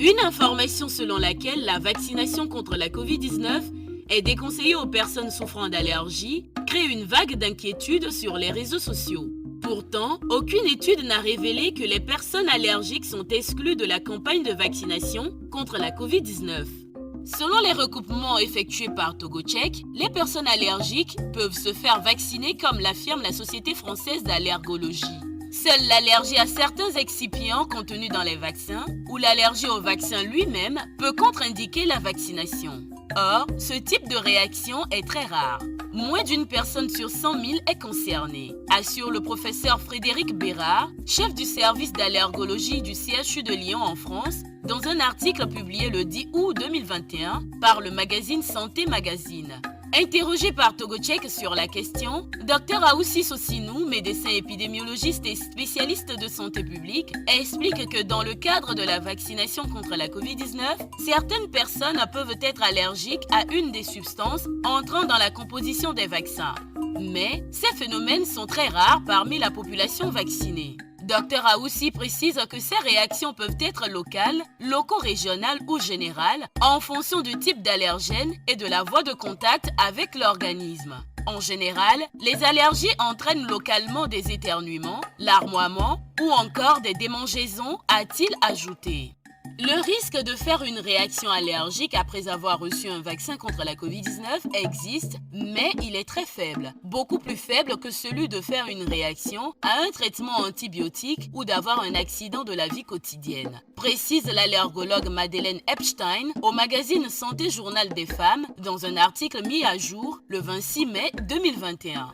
Une information selon laquelle la vaccination contre la Covid-19 est déconseillée aux personnes souffrant d'allergies crée une vague d'inquiétude sur les réseaux sociaux. Pourtant, aucune étude n'a révélé que les personnes allergiques sont exclues de la campagne de vaccination contre la Covid-19. Selon les recoupements effectués par TogoCheck, les personnes allergiques peuvent se faire vacciner comme l'affirme la Société française d'allergologie. Seule l'allergie à certains excipients contenus dans les vaccins ou l'allergie au vaccin lui-même peut contre-indiquer la vaccination. Or, ce type de réaction est très rare. Moins d'une personne sur 100 000 est concernée, assure le professeur Frédéric Bérard, chef du service d'allergologie du CHU de Lyon en France, dans un article publié le 10 août 2021 par le magazine Santé Magazine. Interrogé par TogoCheck sur la question, Dr Aoussi Sossinou, médecin épidémiologiste et spécialiste de santé publique, explique que dans le cadre de la vaccination contre la Covid-19, certaines personnes peuvent être allergiques à une des substances entrant dans la composition des vaccins. Mais ces phénomènes sont très rares parmi la population vaccinée. Dr Aoussi précise que ces réactions peuvent être locales, loco-régionales ou générales en fonction du type d'allergène et de la voie de contact avec l'organisme. En général, les allergies entraînent localement des éternuements, larmoiements ou encore des démangeaisons, a-t-il ajouté. Le risque de faire une réaction allergique après avoir reçu un vaccin contre la Covid-19 existe, mais il est très faible, beaucoup plus faible que celui de faire une réaction à un traitement antibiotique ou d'avoir un accident de la vie quotidienne, précise l'allergologue Madeleine Epstein au magazine Santé Journal des Femmes dans un article mis à jour le 26 mai 2021.